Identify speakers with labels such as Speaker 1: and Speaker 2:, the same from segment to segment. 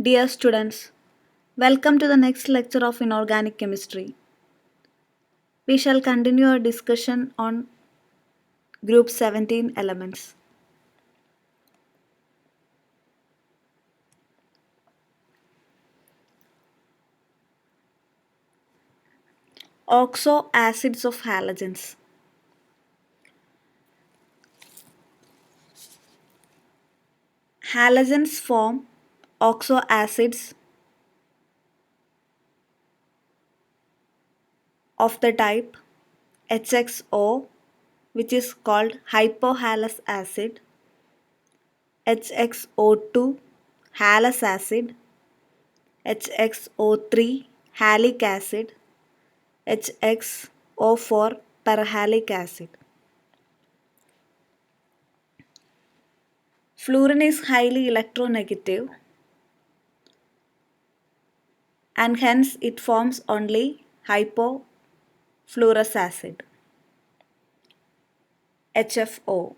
Speaker 1: Dear students, welcome to the next lecture of Inorganic Chemistry. We shall continue our discussion on Group 17 elements. Oxo acids of halogens. Halogens form oxo acids of the type HXO, which is called hypohalous acid, HXO2 halous acid, HXO3 halic acid, HXO4 perhalic acid. Fluorine is highly electronegative and hence it forms only hypofluorous acid, HFO.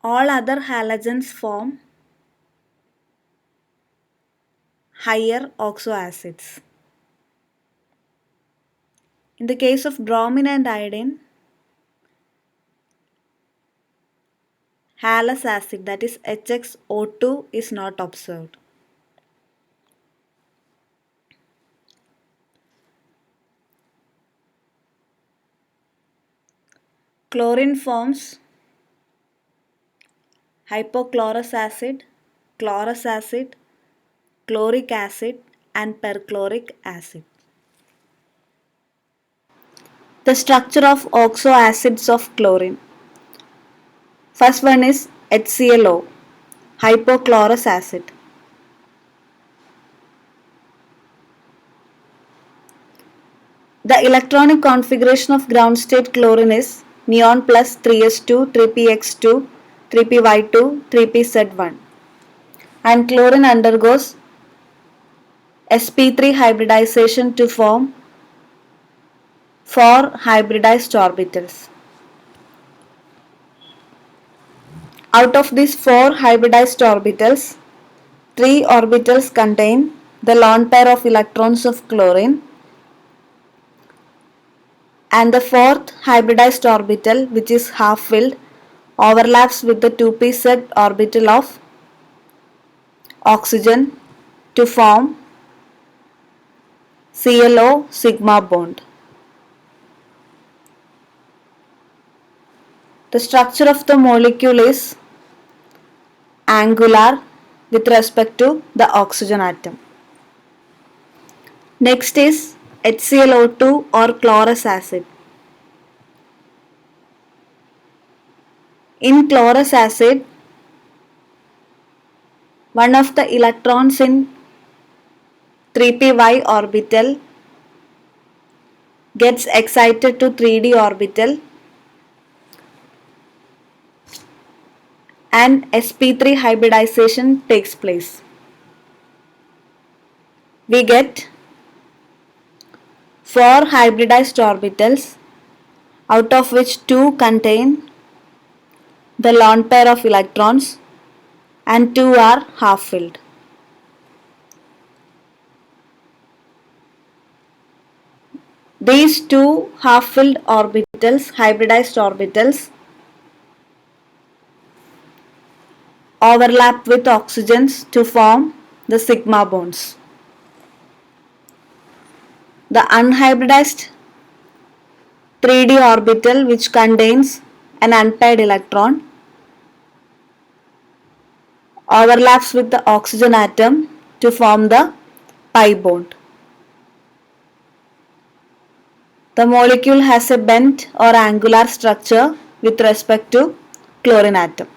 Speaker 1: All other halogens form higher oxo acids. In the case of bromine and iodine, halous acid, that is HXO2, is not observed. Chlorine forms hypochlorous acid, chlorous acid, chloric acid and perchloric acid. The structure of oxo acids of chlorine. First one is HClO, hypochlorous acid. The electronic configuration of ground state chlorine is neon plus 3s2, 3px2, 3py2, 3pz1, and chlorine undergoes sp3 hybridization to form 4 hybridized orbitals. Out of these 4 hybridized orbitals, 3 orbitals contain the lone pair of electrons of chlorine, and the fourth hybridized orbital, which is half filled, overlaps with the 2pz orbital of oxygen to form ClO sigma bond. The structure of the molecule is angular with respect to the oxygen atom. Next is HClO2 or chlorous acid. In chlorous acid, one of the electrons in 3py orbital gets excited to 3d orbital and sp3 hybridization takes place. We get 4 hybridized orbitals, out of which 2 contain the lone pair of electrons and 2 are half filled. These 2 half filled orbitals, hybridized orbitals, overlap with oxygens to form the sigma bonds. The unhybridized 3d orbital, which contains an unpaired electron, overlaps with the oxygen atom to form the pi bond. The molecule has a bent or angular structure with respect to chlorine atom.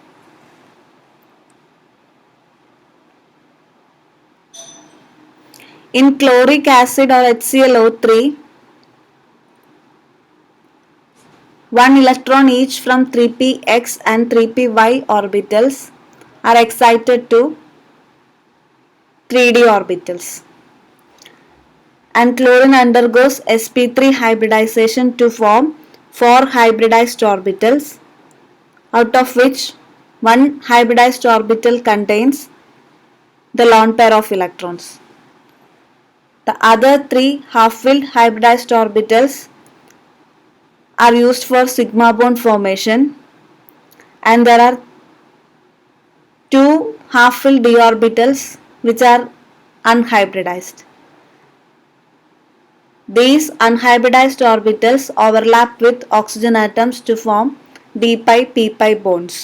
Speaker 1: In chloric acid or HClO3, one electron each from 3px and 3py orbitals are excited to 3d orbitals, and chlorine undergoes sp3 hybridization to form 4 hybridized orbitals, out of which one hybridized orbital contains the lone pair of electrons. The other 3 half-filled hybridized orbitals are used for sigma bond formation, and there are 2 half-filled d orbitals which are unhybridized. These unhybridized orbitals overlap with oxygen atoms to form d pi p pi bonds.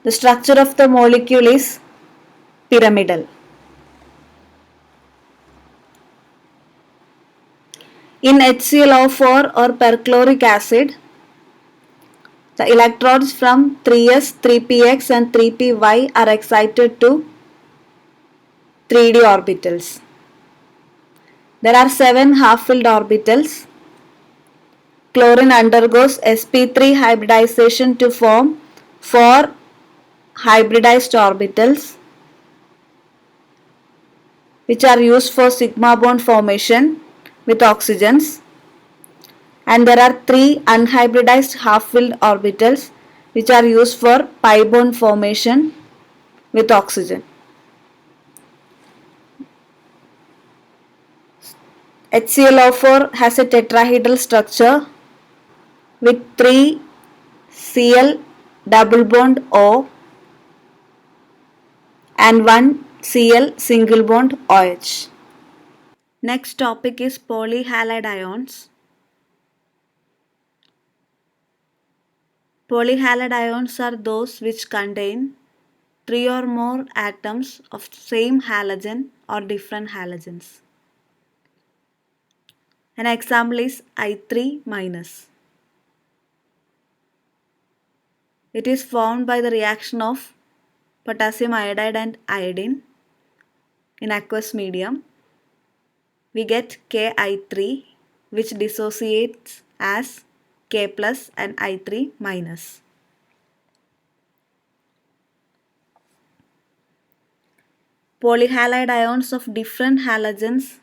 Speaker 1: The structure of the molecule is pyramidal. In HClO4 or perchloric acid, the electrons from 3s, 3px and 3py are excited to 3d orbitals. There are 7 half-filled orbitals. Chlorine undergoes sp3 hybridization to form 4 hybridized orbitals which are used for sigma bond formation with oxygens, and there are 3 unhybridized half-filled orbitals which are used for pi bond formation with oxygen. HClO4 has a tetrahedral structure with 3 Cl double bond O and 1 Cl single bond OH. Next topic is polyhalide ions. Polyhalide ions are those which contain 3 or more atoms of same halogen or different halogens. An example is I3 minus. It is formed by the reaction of potassium iodide and iodine in aqueous medium. We get Ki3, which dissociates as K plus and I3 minus. Polyhalide ions of different halogens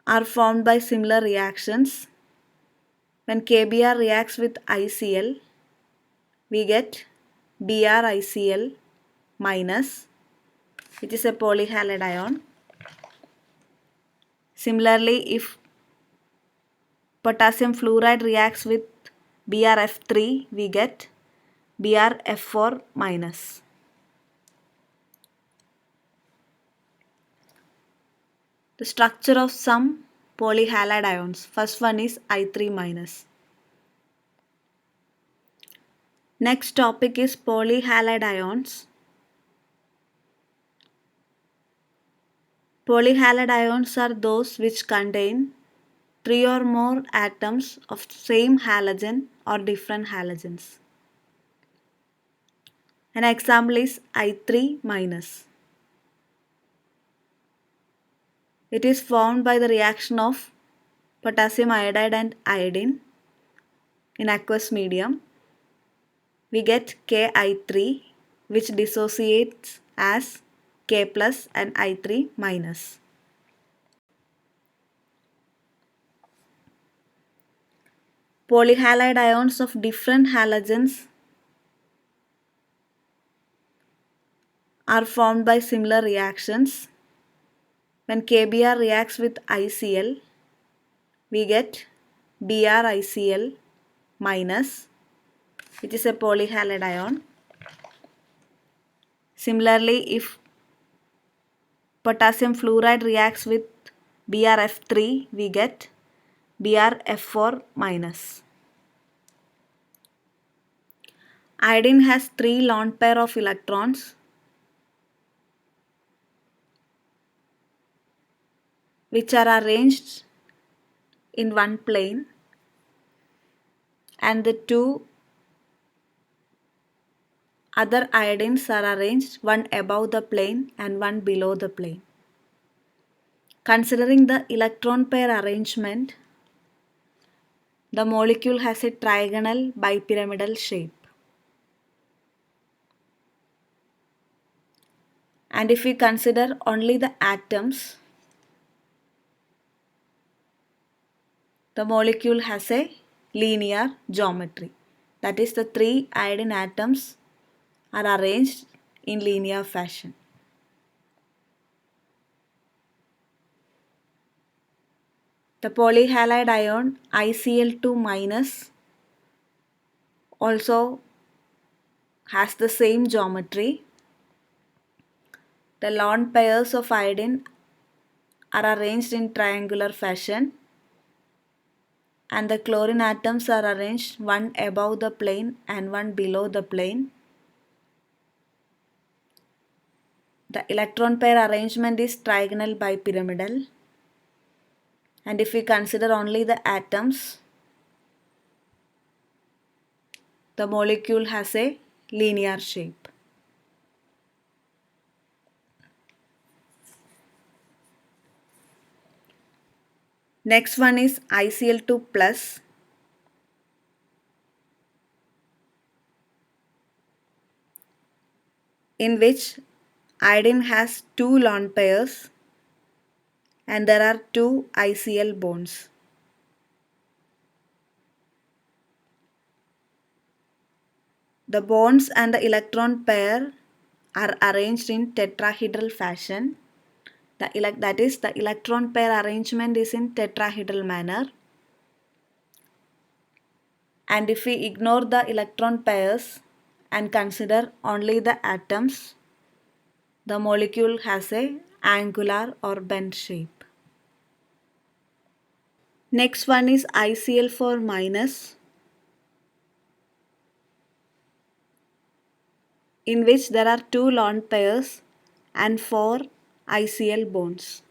Speaker 1: are formed by similar reactions. When KBr reacts with ICl, we get BrICl minus, which is a polyhalide ion. Similarly, if potassium fluoride reacts with BrF3, we get BrF4 minus. The structure of some polyhalide ions. First one is I3 minus. Next topic is polyhalide ions. Polyhalide ions are those which contain 3 or more atoms of same halogen or different halogens. An example is I3 minus. It is formed by the reaction of potassium iodide and iodine in aqueous medium. We get Ki3, which dissociates as K plus and I3 minus. Polyhalide ions of different halogens are formed by similar reactions. When KBr reacts with ICl, we get BrICl minus, which is a polyhalide ion. Similarly, if potassium fluoride reacts with BrF3, we get BrF4 minus. Iodine has 3 lone pair of electrons which are arranged in one plane, and the 2 other iodines are arranged one above the plane and one below the plane. Considering the electron pair arrangement, the molecule has a trigonal bipyramidal shape. And if we consider only the atoms, The molecule has a linear geometry. That is, the three iodine atoms are arranged in linear fashion. The polyhalide ion ICl2 minus also has the same geometry. The lone pairs of iodine are arranged in triangular fashion, and the chlorine atoms are arranged one above the plane and one below the plane. The electron pair arrangement is trigonal bipyramidal, and if we consider only the atoms, the molecule has a linear shape. Next one is ICl2 plus. In which iodine has two lone pairs and there are two ICl bonds. The bonds and the electron pair are arranged in tetrahedral fashion. That is, the electron pair arrangement is in tetrahedral manner. And if we ignore the electron pairs and consider only the atoms, the molecule has a angular or bent shape. Next one is ICl4 minus, in which there are two lone pairs and four ICl bonds.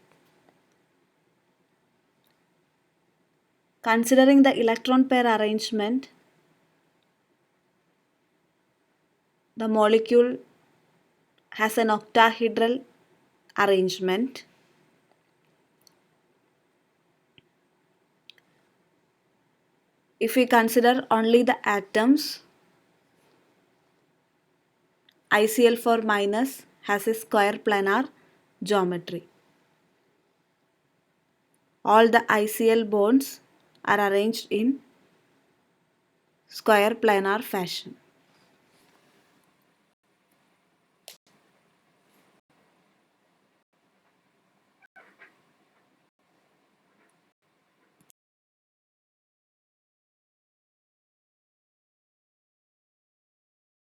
Speaker 1: Considering the electron pair arrangement, the molecule has an octahedral arrangement. If we consider only the atoms, ICl4 minus has a square planar geometry. All the ICl bonds are arranged in square planar fashion.